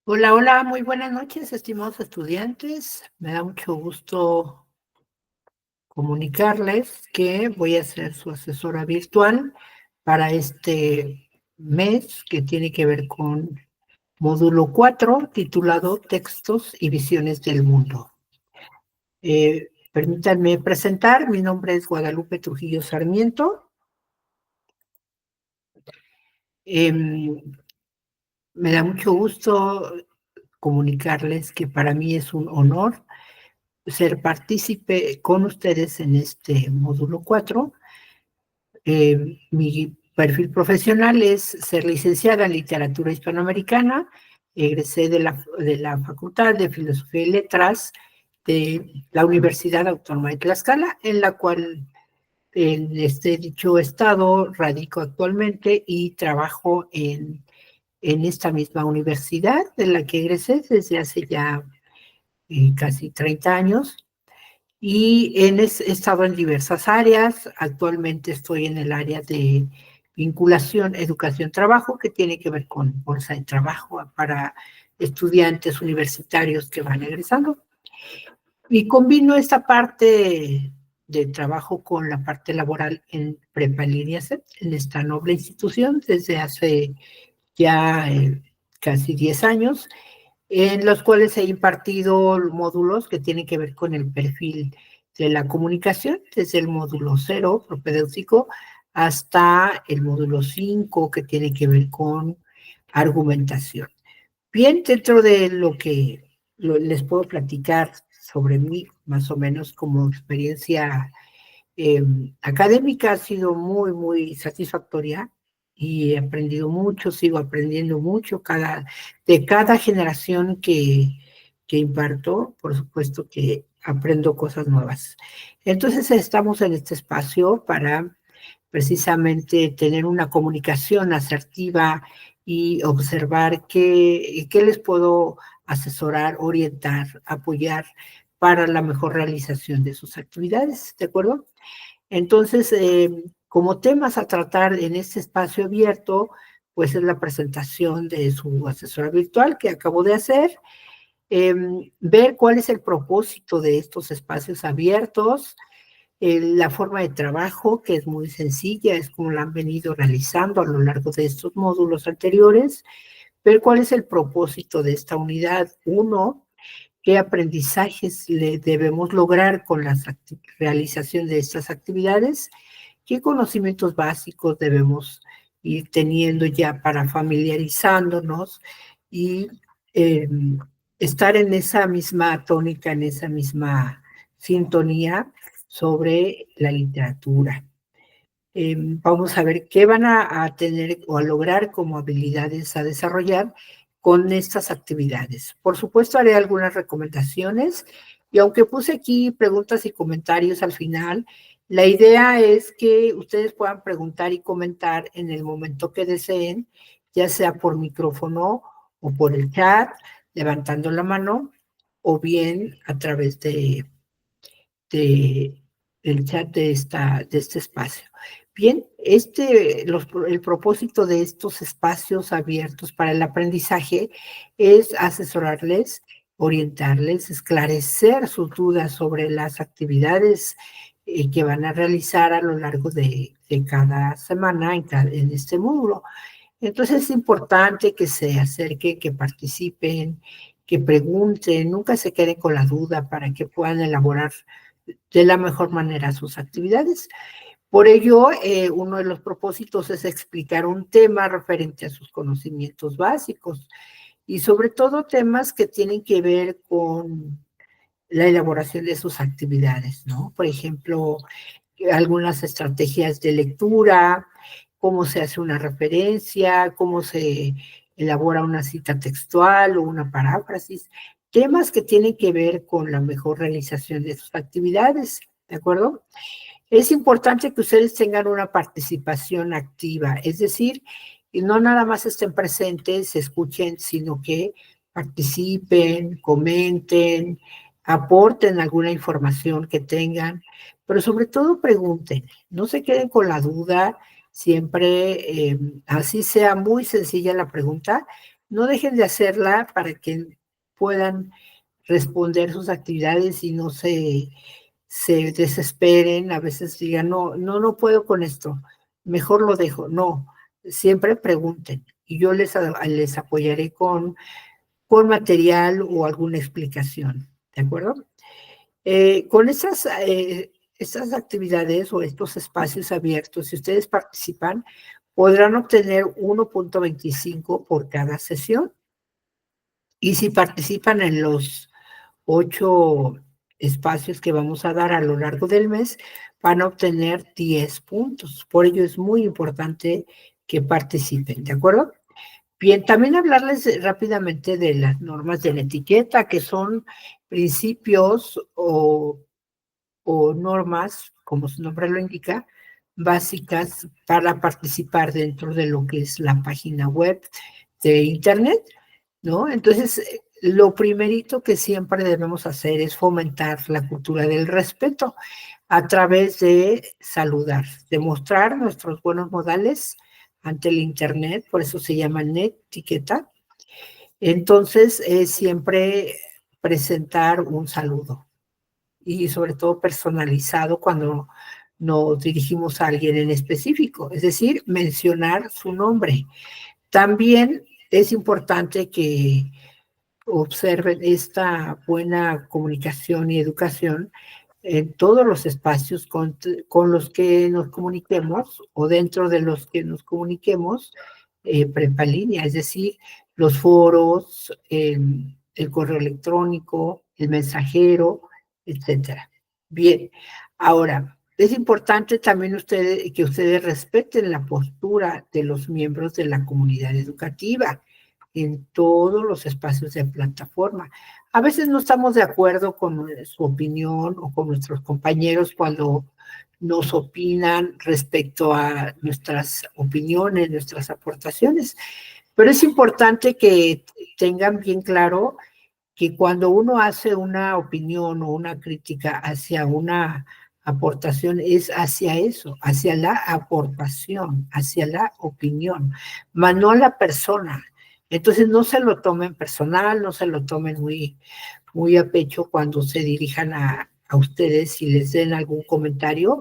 Hola, hola, muy buenas noches, estimados estudiantes. Me da mucho gusto comunicarles que voy a ser su asesora virtual para este mes que tiene que ver con módulo 4, titulado Textos y Visiones del Mundo. Permítanme presentar, mi nombre es Guadalupe Trujillo Sarmiento. Me da mucho gusto comunicarles que para mí es un honor ser partícipe con ustedes en este módulo 4. Mi perfil profesional es ser licenciada en literatura hispanoamericana. Egresé de la Facultad de Filosofía y Letras de la Universidad Autónoma de Tlaxcala, en la cual en este dicho estado radico actualmente y trabajo en esta misma universidad de la que egresé desde hace ya casi 30 años. Y he estado en diversas áreas. Actualmente estoy en el área de vinculación, educación, trabajo, que tiene que ver con bolsa de trabajo para estudiantes universitarios que van egresando. Y combino esta parte de trabajo con la parte laboral en Prepa en Línea CEP, en esta noble institución, desde hace ya casi 10 años, en los cuales he impartido módulos que tienen que ver con el perfil de la comunicación, desde el módulo 0, propedéutico, hasta el módulo 5, que tiene que ver con argumentación. Bien, dentro de lo que les puedo platicar sobre mí, más o menos como experiencia académica, ha sido muy, muy satisfactoria y he aprendido mucho, sigo aprendiendo mucho de cada generación que imparto. Por supuesto que aprendo cosas nuevas. Entonces estamos en este espacio para precisamente tener una comunicación asertiva y observar qué les puedo asesorar, orientar, apoyar para la mejor realización de sus actividades, ¿de acuerdo? Entonces, como temas a tratar en este espacio abierto, pues es la presentación de su asesora virtual que acabo de hacer, ver cuál es el propósito de estos espacios abiertos, la forma de trabajo, que es muy sencilla, es como la han venido realizando a lo largo de estos módulos anteriores, ver cuál es el propósito de esta unidad. Uno, qué aprendizajes le debemos lograr con la realización de estas actividades, qué conocimientos básicos debemos ir teniendo ya para familiarizándonos y eh, estar en esa misma tónica, en esa misma sintonía sobre la literatura. Vamos a ver qué van a tener o a lograr como habilidades a desarrollar con estas actividades. Por supuesto, haré algunas recomendaciones y aunque puse aquí preguntas y comentarios al final, la idea es que ustedes puedan preguntar y comentar en el momento que deseen, ya sea por micrófono o por el chat, levantando la mano, o bien a través de, del chat de este espacio. Bien, el propósito de estos espacios abiertos para el aprendizaje es asesorarles, orientarles, esclarecer sus dudas sobre las actividades que van a realizar a lo largo de cada semana en este módulo. Entonces es importante que se acerquen, que participen, que pregunten, nunca se queden con la duda para que puedan elaborar de la mejor manera sus actividades. Por ello, uno de los propósitos es explicar un tema referente a sus conocimientos básicos y sobre todo temas que tienen que ver con la elaboración de sus actividades, ¿no? Por ejemplo, algunas estrategias de lectura, cómo se hace una referencia, cómo se elabora una cita textual o una paráfrasis, temas que tienen que ver con la mejor realización de sus actividades, ¿de acuerdo? Es importante que ustedes tengan una participación activa, es decir, y no nada más estén presentes, escuchen, sino que participen, comenten, aporten alguna información que tengan, pero sobre todo pregunten, no se queden con la duda, siempre, así sea muy sencilla la pregunta, no dejen de hacerla para que puedan responder sus actividades y no se desesperen, a veces digan, no puedo con esto, mejor lo dejo. No, siempre pregunten y yo les apoyaré con material o alguna explicación, ¿de acuerdo? Con estas actividades o estos espacios abiertos, si ustedes participan, podrán obtener 1.25 por cada sesión. Y si participan en los 8 espacios que vamos a dar a lo largo del mes, van a obtener 10 puntos. Por ello es muy importante que participen, ¿de acuerdo? Bien, también hablarles rápidamente de las normas de la etiqueta, que son principios o normas, como su nombre lo indica, básicas para participar dentro de lo que es la página web de Internet, ¿no? Entonces, lo primerito que siempre debemos hacer es fomentar la cultura del respeto a través de saludar, de mostrar nuestros buenos modales ante el Internet, por eso se llama etiqueta. Entonces, es siempre presentar un saludo y sobre todo personalizado cuando nos dirigimos a alguien en específico, es decir, mencionar su nombre. También es importante que observen esta buena comunicación y educación en todos los espacios con los que nos comuniquemos o dentro de los que nos comuniquemos prepa línea, es decir, los foros, el correo electrónico, el mensajero, etcétera. Bien, ahora, es importante también que ustedes respeten la postura de los miembros de la comunidad educativa en todos los espacios de plataforma. A veces no estamos de acuerdo con su opinión o con nuestros compañeros cuando nos opinan respecto a nuestras opiniones, nuestras aportaciones, pero es importante que tengan bien claro que cuando uno hace una opinión o una crítica hacia una aportación es hacia eso, hacia la aportación, hacia la opinión, más no a la persona. Entonces no se lo tomen personal, no se lo tomen muy a pecho cuando se dirijan a ustedes y les den algún comentario,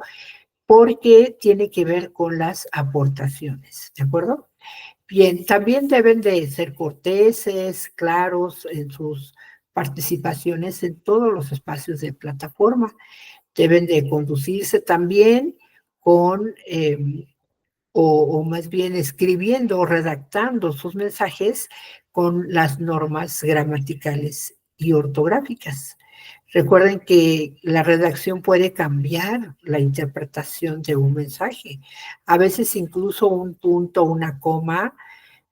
porque tiene que ver con las aportaciones, ¿de acuerdo? Bien, también deben de ser corteses, claros en sus participaciones en todos los espacios de plataforma. Deben de conducirse también con, o más bien escribiendo o redactando sus mensajes con las normas gramaticales y ortográficas. Recuerden que la redacción puede cambiar la interpretación de un mensaje. A veces incluso un punto, una coma,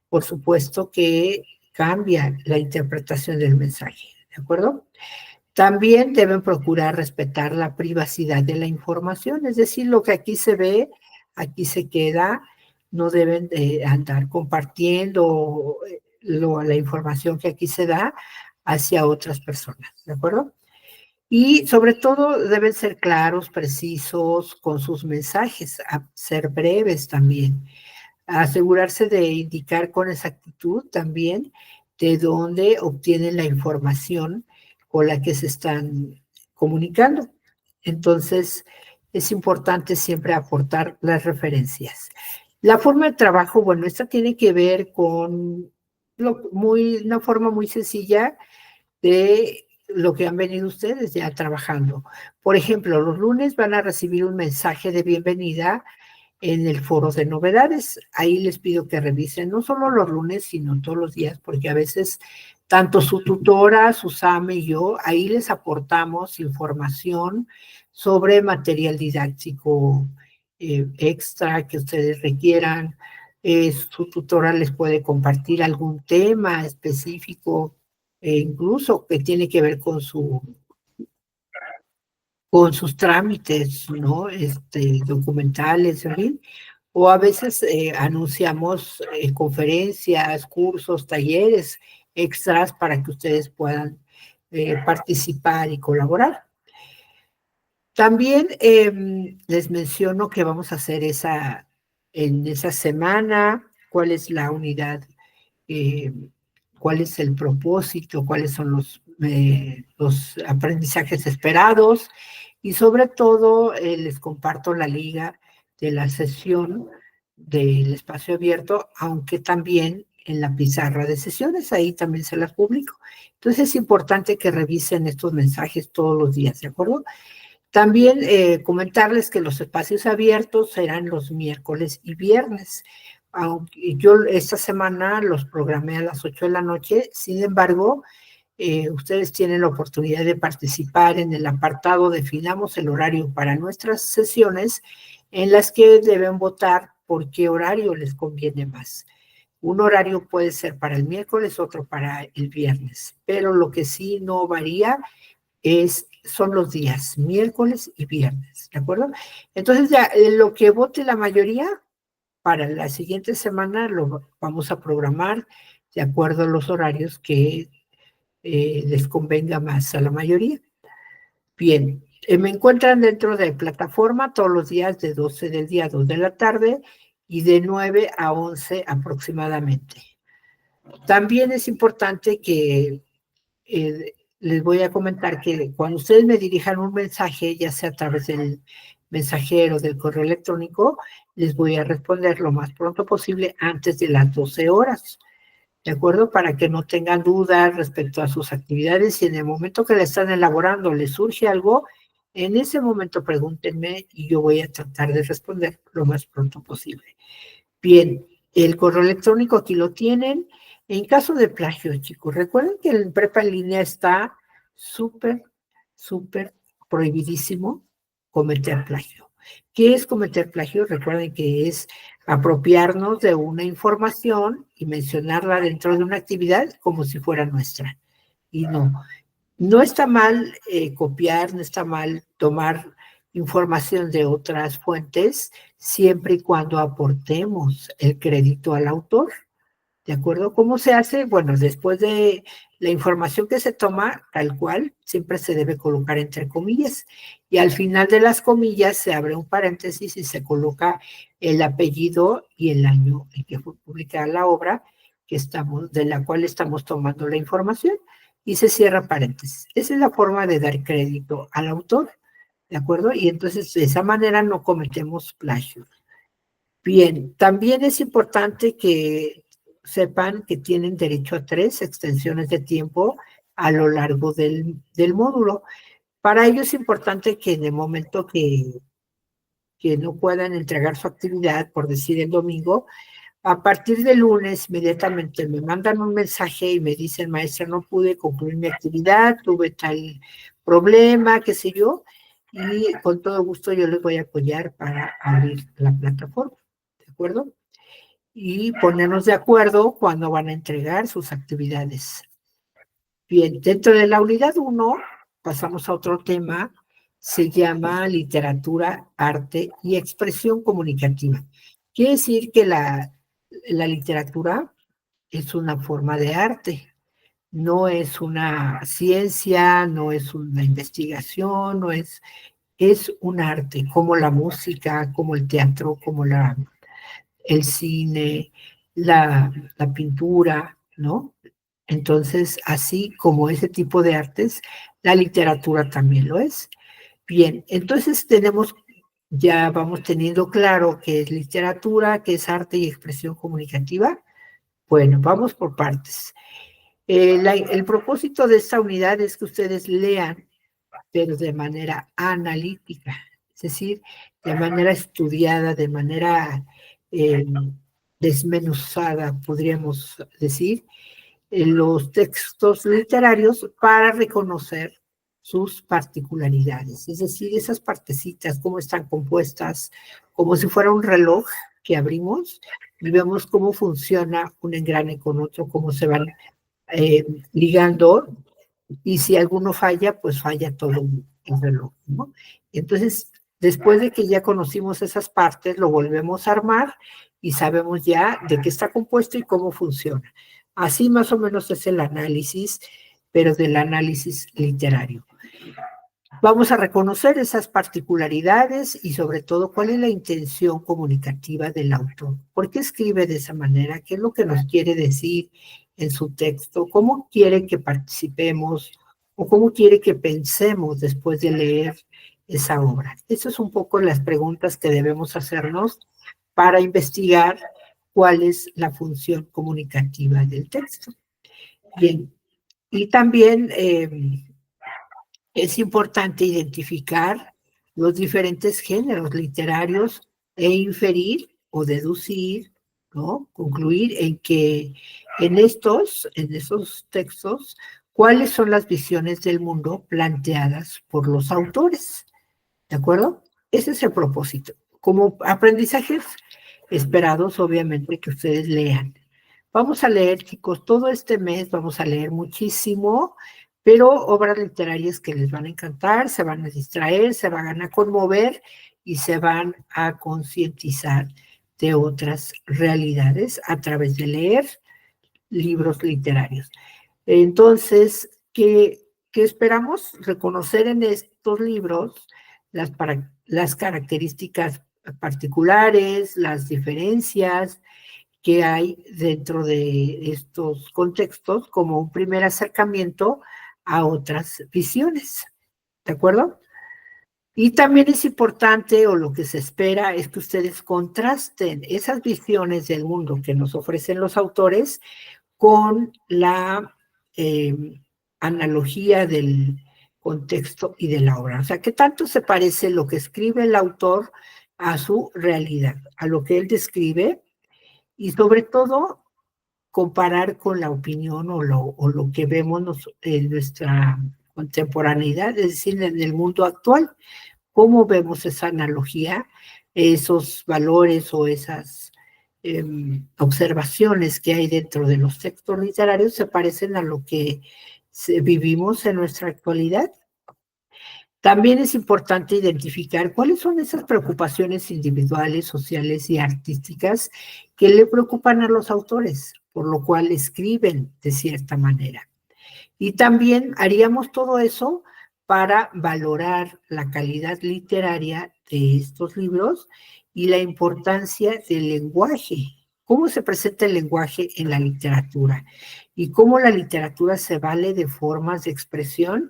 por supuesto que cambia la interpretación del mensaje, ¿de acuerdo? También deben procurar respetar la privacidad de la información, es decir, lo que aquí se ve, aquí se queda, no deben de andar compartiendo la información que aquí se da hacia otras personas, ¿de acuerdo? Y sobre todo deben ser claros, precisos con sus mensajes, ser breves también, asegurarse de indicar con exactitud también de dónde obtienen la información con la que se están comunicando. Entonces, es importante siempre aportar las referencias. La forma de trabajo, bueno, esta tiene que ver con una forma muy sencilla de lo que han venido ustedes ya trabajando. Por ejemplo, los lunes van a recibir un mensaje de bienvenida en el foro de novedades. Ahí les pido que revisen no solo los lunes, sino todos los días, porque a veces tanto su tutora, Susame y yo, ahí les aportamos información sobre material didáctico extra que ustedes requieran. Su tutora les puede compartir algún tema específico, incluso que tiene que ver con sus trámites, ¿no? Documentales, en fin. O a veces anunciamos conferencias, cursos, talleres extras para que ustedes puedan participar y colaborar. También les menciono que vamos a hacer en esa semana, cuál es la unidad cuál es el propósito, cuáles son los aprendizajes esperados, y sobre todo les comparto la liga de la sesión del espacio abierto, aunque también en la pizarra de sesiones, ahí también se las publico. Entonces es importante que revisen estos mensajes todos los días, ¿de acuerdo? También comentarles que los espacios abiertos serán los miércoles y viernes. Aunque yo esta semana los programé a las 8 de la noche, sin embargo, ustedes tienen la oportunidad de participar en el apartado Definamos el horario para nuestras sesiones, en las que deben votar por qué horario les conviene más. Un horario puede ser para el miércoles, otro para el viernes, pero lo que sí no varía son los días, miércoles y viernes, ¿de acuerdo? Entonces ya lo que vote la mayoría para la siguiente semana lo vamos a programar de acuerdo a los horarios que les convenga más a la mayoría. Bien, me encuentran dentro de plataforma todos los días de 12 del día a 2 de la tarde y de 9 a 11 aproximadamente. También es importante que les voy a comentar que cuando ustedes me dirijan un mensaje, ya sea a través del mensajero, del correo electrónico, les voy a responder lo más pronto posible antes de las 12 horas, ¿de acuerdo? Para que no tengan dudas respecto a sus actividades y en el momento que la están elaborando les surge algo, en ese momento pregúntenme y yo voy a tratar de responder lo más pronto posible. Bien, el correo electrónico aquí lo tienen. En caso de plagio, chicos, recuerden que el prepa en línea está súper, súper prohibidísimo cometer plagio. ¿Qué es cometer plagio? Recuerden que es apropiarnos de una información y mencionarla dentro de una actividad como si fuera nuestra. Y no está mal copiar, no está mal tomar información de otras fuentes, siempre y cuando aportemos el crédito al autor. ¿De acuerdo? ¿Cómo se hace? Bueno, después de la información que se toma, tal cual, siempre se debe colocar entre comillas. Y al final de las comillas se abre un paréntesis y se coloca el apellido y el año en que fue publicada la obra de la cual estamos tomando la información, y se cierra paréntesis. Esa es la forma de dar crédito al autor, ¿de acuerdo? Y entonces de esa manera no cometemos plagio. Bien, también es importante que sepan que tienen derecho a 3 extensiones de tiempo a lo largo del módulo. Para ello es importante que en el momento que no puedan entregar su actividad, por decir el domingo, a partir del lunes inmediatamente me mandan un mensaje y me dicen, maestra, no pude concluir mi actividad, tuve tal problema, qué sé yo, y con todo gusto yo les voy a apoyar para abrir la plataforma, ¿de acuerdo? Y ponernos de acuerdo cuando van a entregar sus actividades. Bien, dentro de la unidad 1 pasamos a otro tema, se llama literatura, arte y expresión comunicativa. Quiere decir que la literatura es una forma de arte, no es una ciencia, no es una investigación, es un arte, como la música, como el teatro, como el cine, la pintura, ¿no? Entonces, así como ese tipo de artes, la literatura también lo es. Bien, entonces ya vamos teniendo claro qué es literatura, qué es arte y expresión comunicativa. Bueno, vamos por partes. El propósito de esta unidad es que ustedes lean, pero de manera analítica, es decir, de manera estudiada, de manera eh, desmenuzada, podríamos decir, los textos literarios para reconocer sus particularidades, es decir, esas partecitas, cómo están compuestas, como si fuera un reloj que abrimos y vemos cómo funciona un engrane con otro, cómo se van ligando, y si alguno falla, pues falla todo el reloj, ¿no? Entonces, después de que ya conocimos esas partes, lo volvemos a armar y sabemos ya de qué está compuesto y cómo funciona. Así más o menos es el análisis, pero del análisis literario. Vamos a reconocer esas particularidades y sobre todo cuál es la intención comunicativa del autor. ¿Por qué escribe de esa manera? ¿Qué es lo que nos quiere decir en su texto? ¿Cómo quiere que participemos o cómo quiere que pensemos después de leer esa obra? Esas son un poco las preguntas que debemos hacernos para investigar cuál es la función comunicativa del texto. Bien, y también es importante identificar los diferentes géneros literarios e inferir o deducir, ¿no? Concluir en que en esos textos, cuáles son las visiones del mundo planteadas por los autores, ¿de acuerdo? Ese es el propósito. Como aprendizajes esperados, obviamente, que ustedes lean. Vamos a leer, chicos, todo este mes vamos a leer muchísimo, pero obras literarias que les van a encantar, se van a distraer, se van a conmover y se van a concientizar de otras realidades a través de leer libros literarios. Entonces, ¿qué esperamos? Reconocer en estos libros las características particulares, las diferencias que hay dentro de estos contextos como un primer acercamiento a otras visiones. ¿De acuerdo? Y también es importante, o lo que se espera, es que ustedes contrasten esas visiones del mundo que nos ofrecen los autores con la analogía del contexto y de la obra. O sea, ¿qué tanto se parece lo que escribe el autor a su realidad, a lo que él describe? Y sobre todo, comparar con la opinión o lo que vemos en nuestra contemporaneidad, es decir, en el mundo actual. ¿Cómo vemos esa analogía, esos valores o esas observaciones que hay dentro de los textos literarios se parecen a lo que vivimos en nuestra actualidad? También es importante identificar cuáles son esas preocupaciones individuales, sociales y artísticas que le preocupan a los autores, por lo cual escriben de cierta manera. Y también haríamos todo eso para valorar la calidad literaria de estos libros y la importancia del lenguaje, cómo se presenta el lenguaje en la literatura y cómo la literatura se vale de formas de expresión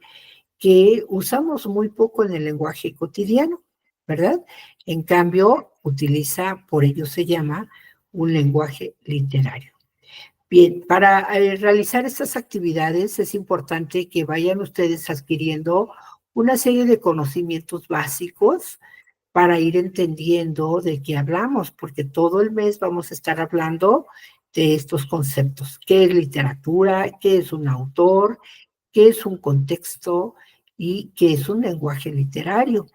que usamos muy poco en el lenguaje cotidiano, ¿verdad? En cambio, utiliza, por ello se llama, un lenguaje literario. Bien, para realizar estas actividades es importante que vayan ustedes adquiriendo una serie de conocimientos básicos para ir entendiendo de qué hablamos, porque todo el mes vamos a estar hablando de estos conceptos. ¿Qué es literatura? ¿Qué es un autor? ¿Qué es un contexto? ¿Y qué es un lenguaje literario?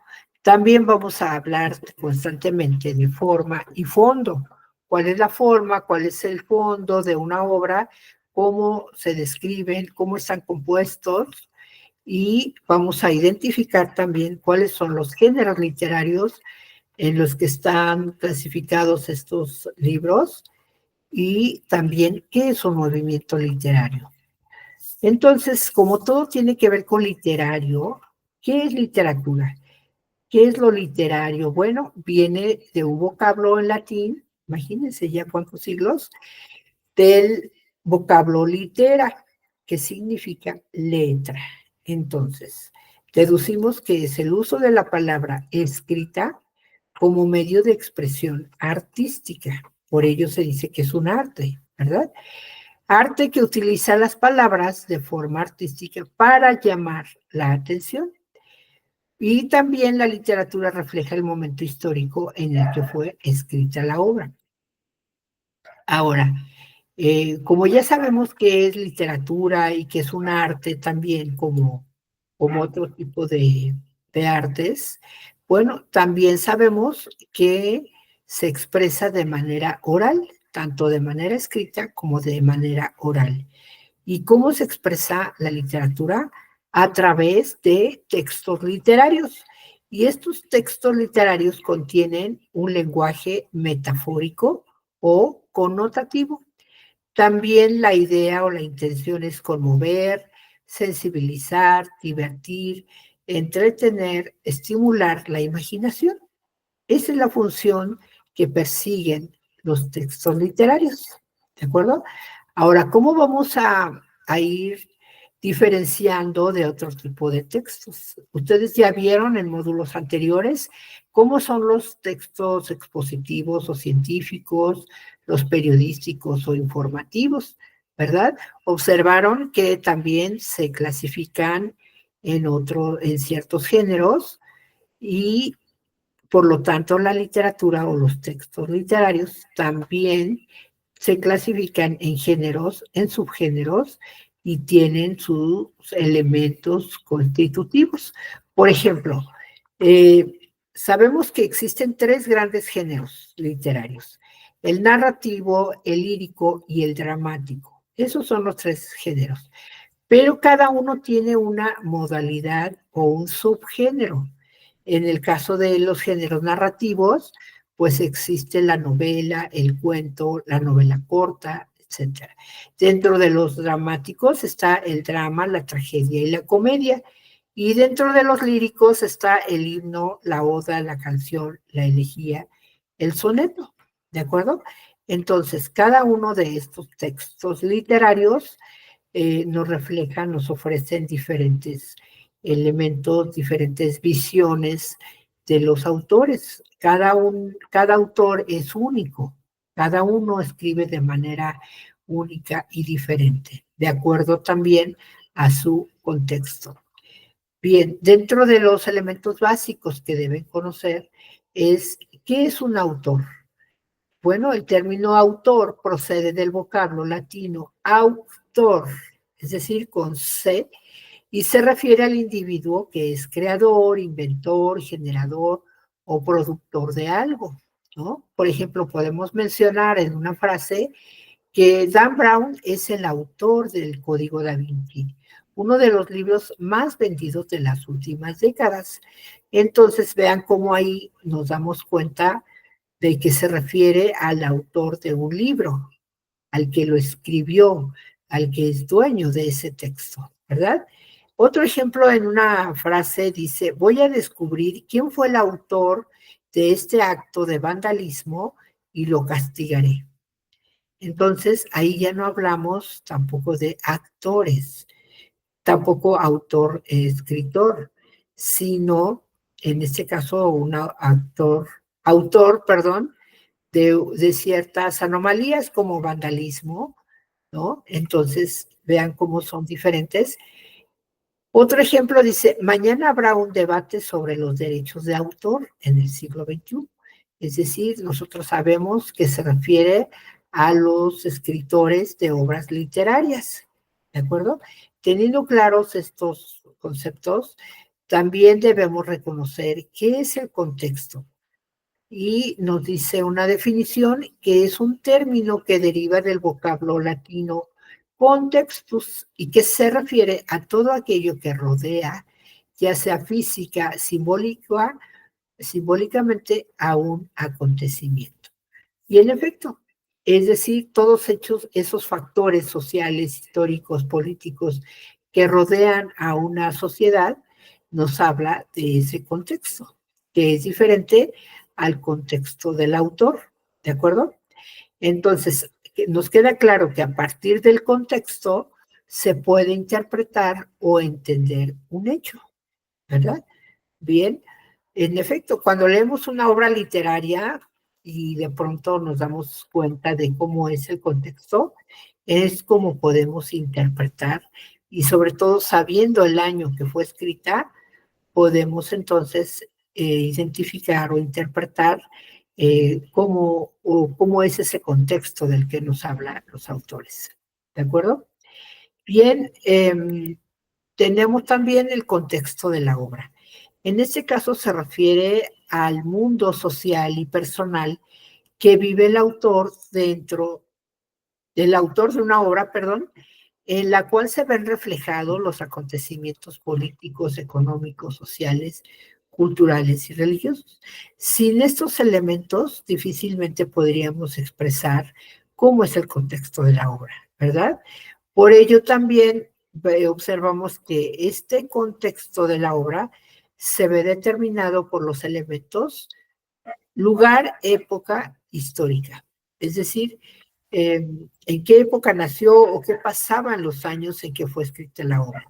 También vamos a hablar constantemente de forma y fondo. ¿Cuál es la forma? ¿Cuál es el fondo de una obra? ¿Cómo se describen? ¿Cómo están compuestos? Y vamos a identificar también cuáles son los géneros literarios en los que están clasificados estos libros y también qué es un movimiento literario. Entonces, como todo tiene que ver con literario, ¿qué es literatura? ¿Qué es lo literario? Bueno, viene de un vocablo en latín, imagínense ya cuántos siglos, del vocablo litera, que significa letra. Entonces, deducimos que es el uso de la palabra escrita como medio de expresión artística. Por ello se dice que es un arte, ¿verdad? Arte que utiliza las palabras de forma artística para llamar la atención. Y también la literatura refleja el momento histórico en el que fue escrita la obra. Ahora, como ya sabemos que es literatura y que es un arte también como otro tipo de artes, bueno, también sabemos que se expresa de manera oral, tanto de manera escrita como de manera oral. ¿Y cómo se expresa la literatura? A través de textos literarios. Y estos textos literarios contienen un lenguaje metafórico o connotativo. También la idea o la intención es conmover, sensibilizar, divertir entretener, estimular la imaginación. Esa es la función que persiguen los textos literarios, ¿de acuerdo? Ahora, ¿cómo vamos a ir diferenciando de otro tipo de textos? Ustedes ya vieron en módulos anteriores cómo son los textos expositivos o científicos, los periodísticos o informativos, ¿verdad? Observaron que también se clasifican en ciertos géneros y por lo tanto, la literatura o los textos literarios también se clasifican en géneros, en subgéneros, y tienen sus elementos constitutivos. Por ejemplo, sabemos que existen tres grandes géneros literarios: el narrativo, el lírico y el dramático. Esos son los tres géneros, pero cada uno tiene una modalidad o un subgénero. En el caso de los géneros narrativos, pues existe la novela, el cuento, la novela corta, etcétera. Dentro de los dramáticos está el drama, la tragedia y la comedia. Y dentro de los líricos está el himno, la oda, la canción, la elegía, el soneto. ¿De acuerdo? Entonces, cada uno de estos textos literarios nos reflejan, nos ofrecen diferentes elementos, diferentes visiones de los autores. Cada autor es único, cada uno escribe de manera única y diferente, de acuerdo también a su contexto. Bien, dentro de los elementos básicos que deben conocer es ¿qué es un autor? Bueno, el término autor procede del vocablo latino auctor, es decir, con C, y se refiere al individuo que es creador, inventor, generador o productor de algo, ¿no? Por ejemplo, podemos mencionar en una frase que Dan Brown es el autor del Código Da Vinci, uno de los libros más vendidos de las últimas décadas. Entonces, vean cómo ahí nos damos cuenta de que se refiere al autor de un libro, al que lo escribió, al que es dueño de ese texto, ¿verdad? Otro ejemplo en una frase dice, voy a descubrir quién fue el autor de este acto de vandalismo y lo castigaré. Entonces, ahí ya no hablamos tampoco de actores, tampoco autor, escritor, sino, en este caso, un autor, perdón, de ciertas anomalías como vandalismo, ¿no? Entonces, vean cómo son diferentes. Otro ejemplo dice, mañana habrá un debate sobre los derechos de autor en el siglo XXI. Es decir, nosotros sabemos que se refiere a los escritores de obras literarias, ¿de acuerdo? Teniendo claros estos conceptos, también debemos reconocer qué es el contexto, y nos dice una definición que es un término que deriva del vocablo latino contextus y que se refiere a todo aquello que rodea, ya sea física, simbólicamente a un acontecimiento. Y en efecto, es decir, todos esos factores sociales, históricos, políticos que rodean a una sociedad, nos habla de ese contexto, que es diferente al contexto del autor, ¿de acuerdo? Entonces, nos queda claro que a partir del contexto se puede interpretar o entender un hecho, ¿verdad? Bien, en efecto, cuando leemos una obra literaria y de pronto nos damos cuenta de cómo es el contexto, es como podemos interpretar, y sobre todo sabiendo el año que fue escrita, podemos entonces identificar o interpretar cómo es ese contexto del que nos hablan los autores. ¿De acuerdo? Bien, tenemos también el contexto de la obra. En este caso se refiere al mundo social y personal que vive el autor del autor de una obra, perdón, en la cual se ven reflejados los acontecimientos políticos, económicos, sociales, culturales y religiosos. Sin estos elementos, difícilmente podríamos expresar cómo es el contexto de la obra, ¿verdad? Por ello también observamos que este contexto de la obra se ve determinado por los elementos lugar, época histórica. Es decir, en qué época nació o qué pasaba en los años en que fue escrita la obra,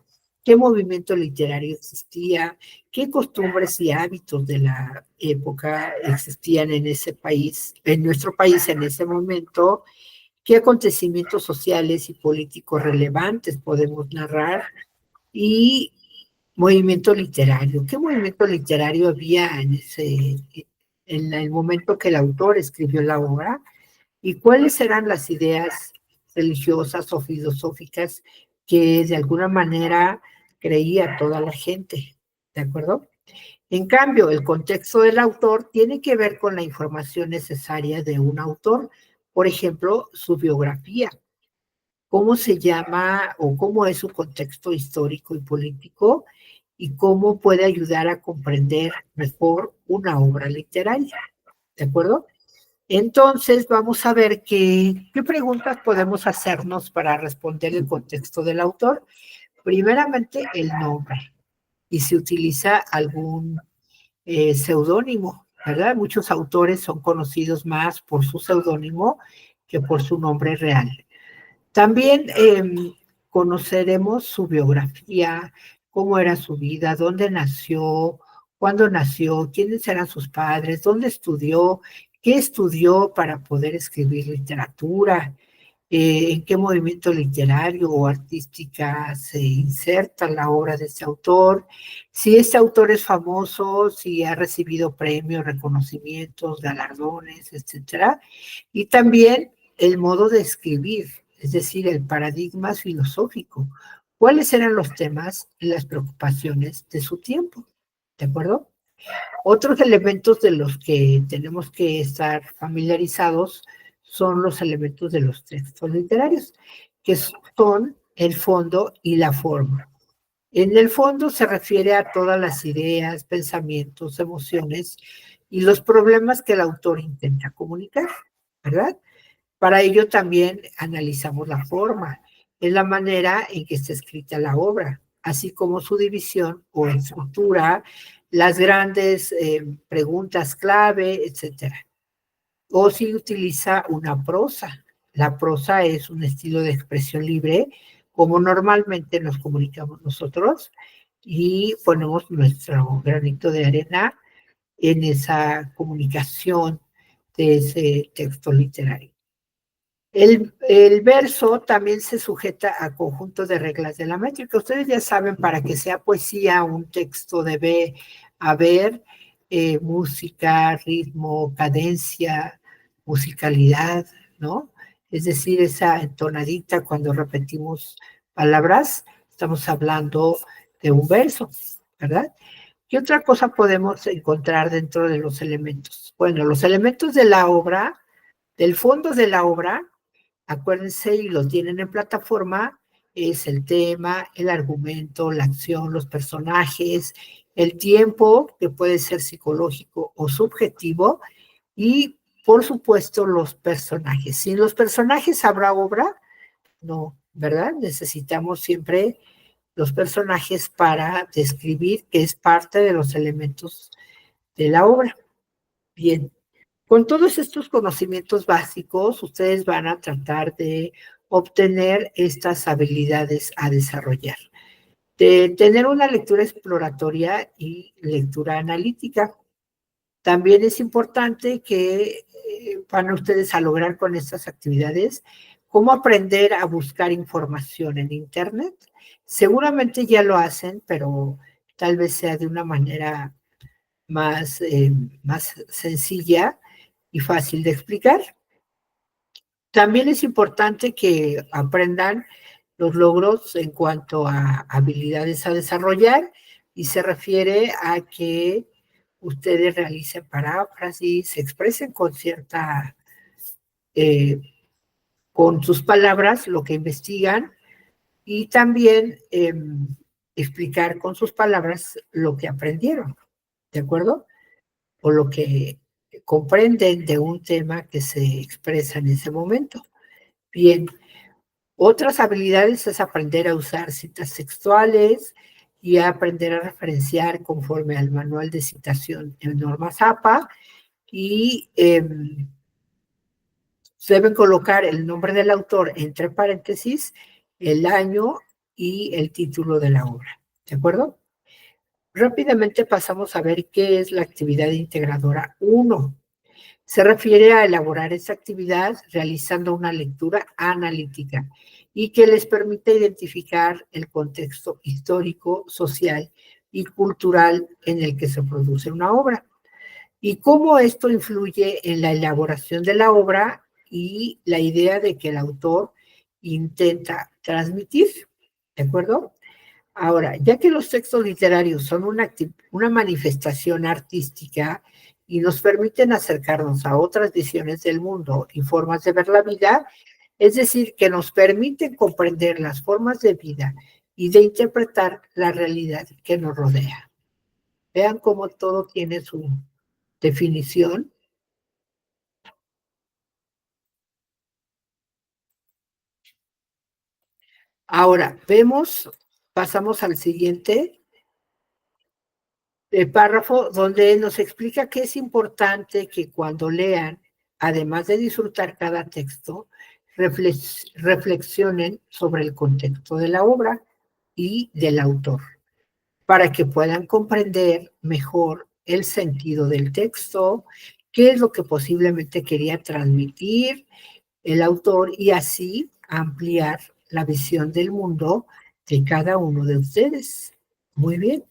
qué movimiento literario existía, qué costumbres y hábitos de la época existían en ese país, en nuestro país en ese momento, qué acontecimientos sociales y políticos relevantes podemos narrar y movimiento literario. ¿Qué movimiento literario había en el momento que el autor escribió la obra? ¿Y cuáles eran las ideas religiosas o filosóficas que de alguna manera creía toda la gente? ¿De acuerdo? En cambio, el contexto del autor tiene que ver con la información necesaria de un autor, por ejemplo, su biografía, cómo se llama o cómo es su contexto histórico y político y cómo puede ayudar a comprender mejor una obra literaria. ¿De acuerdo? Entonces, vamos a ver qué preguntas podemos hacernos para responder el contexto del autor. Primeramente, el nombre. Y si utiliza algún seudónimo, ¿verdad? Muchos autores son conocidos más por su seudónimo que por su nombre real. También conoceremos su biografía, cómo era su vida, dónde nació, cuándo nació, quiénes eran sus padres, dónde estudió, qué estudió para poder escribir literatura, en qué movimiento literario o artística se inserta la obra de este autor, si este autor es famoso, si ha recibido premios, reconocimientos, galardones, etcétera, y también el modo de escribir, es decir, el paradigma filosófico. ¿Cuáles eran los temas y las preocupaciones de su tiempo? ¿De acuerdo? Otros elementos de los que tenemos que estar familiarizados son los elementos de los textos literarios, que son el fondo y la forma. En el fondo se refiere a todas las ideas, pensamientos, emociones y los problemas que el autor intenta comunicar, ¿verdad? Para ello también analizamos la forma, es la manera en que está escrita la obra, así como su división o estructura, las grandes preguntas clave, etcétera. O si utiliza una prosa. La prosa es un estilo de expresión libre, como normalmente nos comunicamos nosotros, y ponemos nuestro granito de arena en esa comunicación de ese texto literario. El verso también se sujeta a conjunto de reglas de la métrica. Ustedes ya saben, para que sea poesía, un texto debe haber música, ritmo, cadencia, musicalidad, ¿no? Es decir, esa entonadita cuando repetimos palabras, estamos hablando de un verso, ¿verdad? ¿Qué otra cosa podemos encontrar dentro de los elementos? Bueno, los elementos de la obra, del fondo de la obra, acuérdense y lo tienen en plataforma, es el tema, el argumento, la acción, los personajes, el tiempo, que puede ser psicológico o subjetivo, y por supuesto los personajes. Sin los personajes habrá obra, no, ¿verdad? Necesitamos siempre los personajes para describir que es parte de los elementos de la obra. Bien, con todos estos conocimientos básicos, ustedes van a tratar de obtener estas habilidades a desarrollar, de tener una lectura exploratoria y lectura analítica. También es importante que van ustedes a lograr con estas actividades cómo aprender a buscar información en Internet. Seguramente ya lo hacen, pero tal vez sea de una manera más sencilla y fácil de explicar. También es importante que aprendan los logros en cuanto a habilidades a desarrollar y se refiere a que ustedes realicen paráfrasis, se expresen con eh, con sus palabras lo que investigan y también explicar con sus palabras lo que aprendieron, ¿de acuerdo? O lo que comprenden de un tema que se expresa en ese momento. Bien, Otras habilidades es aprender a usar citas textuales y a aprender a referenciar conforme al manual de citación en normas APA y deben colocar el nombre del autor entre paréntesis, el año y el título de la obra. ¿De acuerdo? Rápidamente pasamos a ver qué es la actividad integradora 1. Se refiere a elaborar esta actividad realizando una lectura analítica y que les permite identificar el contexto histórico, social y cultural en el que se produce una obra y cómo esto influye en la elaboración de la obra y la idea de que el autor intenta transmitir. ¿De acuerdo? Ahora, ya que los textos literarios son una manifestación artística y nos permiten acercarnos a otras visiones del mundo y formas de ver la vida, es decir, que nos permiten comprender las formas de vida y de interpretar la realidad que nos rodea. Vean cómo todo tiene su definición. Ahora, pasamos al siguiente párrafo donde nos explica que es importante que cuando lean, además de disfrutar cada texto, reflexionen sobre el contexto de la obra y del autor, para que puedan comprender mejor el sentido del texto, qué es lo que posiblemente quería transmitir el autor y así ampliar la visión del mundo de cada uno de ustedes. Muy bien.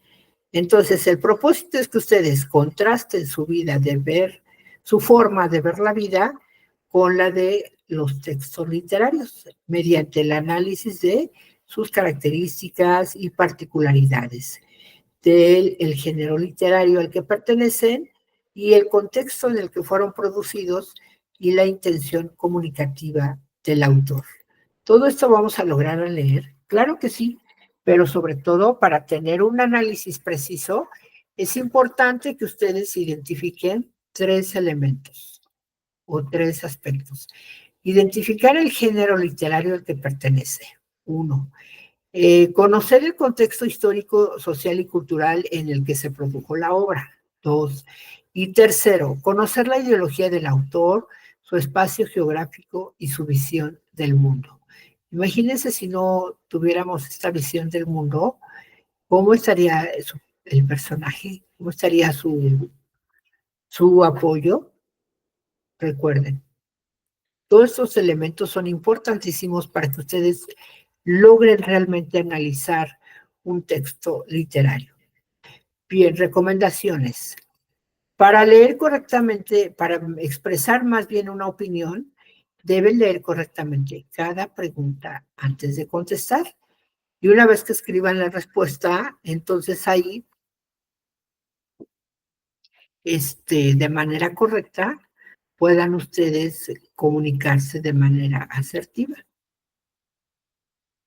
Entonces, el propósito es que ustedes contrasten su vida de ver, su forma de ver la vida con la de los textos literarios, mediante el análisis de sus características y particularidades, del el género literario al que pertenecen y el contexto en el que fueron producidos y la intención comunicativa del autor. Todo esto vamos a lograr al leer, claro que sí, pero sobre todo para tener un análisis preciso, es importante que ustedes identifiquen 3 elementos o 3 aspectos. Identificar el género literario al que pertenece. 1. Conocer el contexto histórico, social y cultural en el que se produjo la obra. 2. Y tercero, conocer la ideología del autor, su espacio geográfico y su visión del mundo. Imagínense si no tuviéramos esta visión del mundo, ¿cómo estaría el personaje? ¿Cómo estaría su apoyo? Recuerden, todos estos elementos son importantísimos para que ustedes logren realmente analizar un texto literario. Bien, recomendaciones. Para leer correctamente, para expresar más bien una opinión, deben leer correctamente cada pregunta antes de contestar. Y una vez que escriban la respuesta, entonces ahí, de manera correcta, puedan ustedes comunicarse de manera asertiva.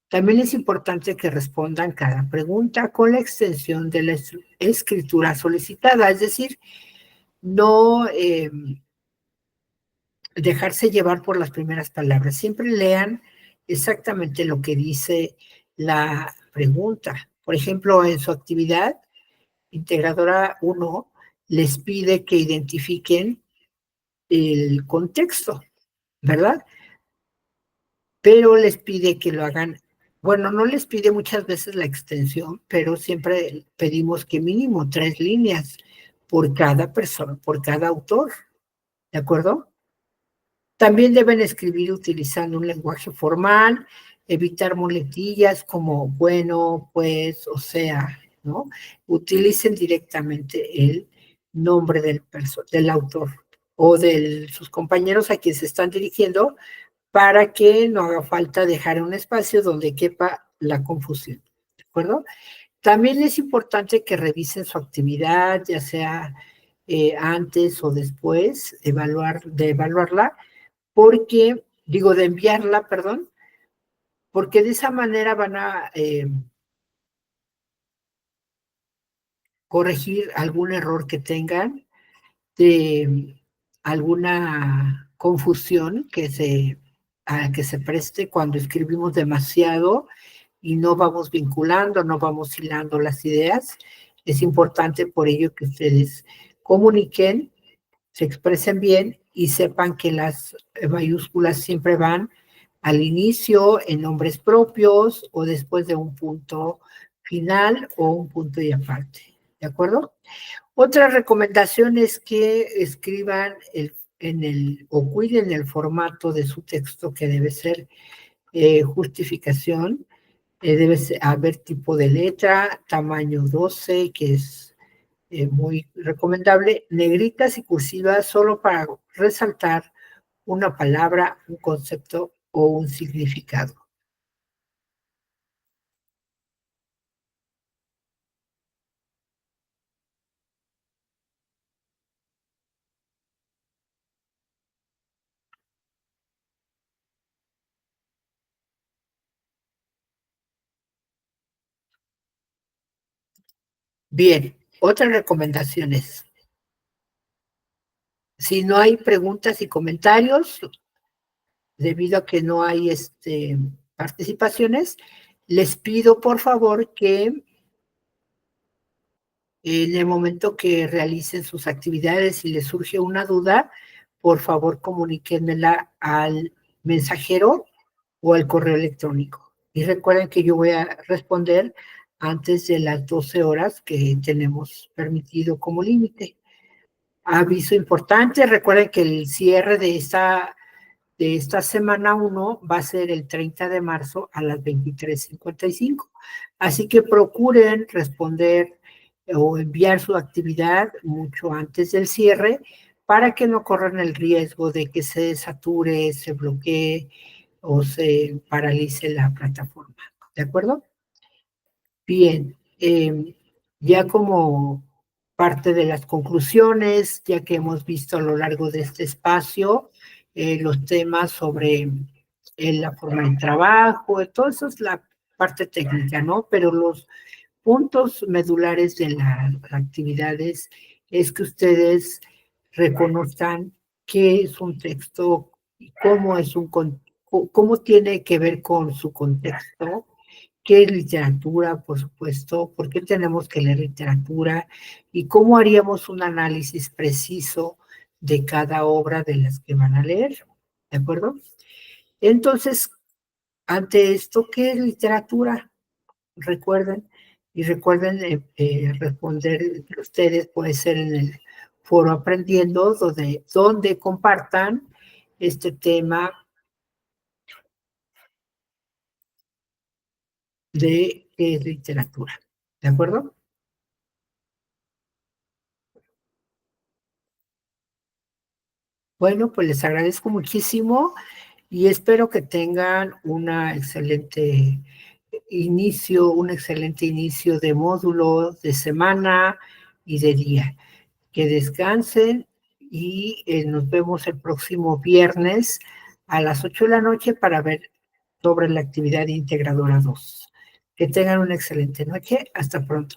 También es importante que respondan cada pregunta con la extensión de la escritura solicitada, es decir, no dejarse llevar por las primeras palabras. Siempre lean exactamente lo que dice la pregunta. Por ejemplo, en su actividad, Integradora 1 les pide que identifiquen el contexto, ¿verdad? Pero les pide que lo hagan, bueno, no les pide muchas veces la extensión, pero siempre pedimos que mínimo 3 líneas por cada persona, por cada autor, ¿de acuerdo? También deben escribir utilizando un lenguaje formal, evitar muletillas como bueno, pues, o sea, ¿no? Utilicen directamente el nombre del autor o de sus compañeros a quienes se están dirigiendo para que no haga falta dejar un espacio donde quepa la confusión, ¿de acuerdo? También es importante que revisen su actividad, ya sea antes o después de evaluarla, porque, digo, de enviarla, perdón, porque de esa manera van a corregir algún error que tengan, de alguna confusión que se a que se preste cuando escribimos demasiado y no vamos vinculando, no vamos hilando las ideas. Es importante por ello que ustedes comuniquen, se expresen bien y sepan que las mayúsculas siempre van al inicio en nombres propios o después de un punto final o un punto y aparte. ¿De acuerdo? Otra recomendación es que escriban o cuiden el formato de su texto, que debe ser justificación, debe haber tipo de letra, tamaño 12, que es muy recomendable, negritas y cursivas solo para resaltar una palabra, un concepto o un significado. Bien, otras recomendaciones. Si no hay preguntas y comentarios, debido a que no hay participaciones, les pido por favor que en el momento que realicen sus actividades y les surge una duda, por favor comuníquenmela al mensajero o al correo electrónico. Y recuerden que yo voy a responder antes de las 12 horas que tenemos permitido como límite. Aviso importante, recuerden que el cierre de esta semana 1 va a ser el 30 de marzo a las 23:55. Así que procuren responder o enviar su actividad mucho antes del cierre para que no corran el riesgo de que se sature, se bloquee o se paralice la plataforma. ¿De acuerdo? Bien, ya como parte de las conclusiones, ya que hemos visto a lo largo de este espacio los temas sobre la forma de trabajo, todo eso es la parte técnica, ¿no? Pero los puntos medulares de las actividades es que ustedes reconozcan qué es un texto y cómo tiene que ver con su contexto, qué es literatura, por supuesto, por qué tenemos que leer literatura y cómo haríamos un análisis preciso de cada obra de las que van a leer, ¿de acuerdo? Entonces, ante esto, ¿qué es literatura? Recuerden, y recuerden responder ustedes, puede ser en el foro Aprendiendo, donde compartan este tema de literatura. ¿De acuerdo? Bueno, pues les agradezco muchísimo y espero que tengan un excelente inicio de módulo, de semana y de día. Que descansen y nos vemos el próximo viernes a las 8 de la noche para ver sobre la actividad integradora 2. Que tengan una excelente noche. Hasta pronto.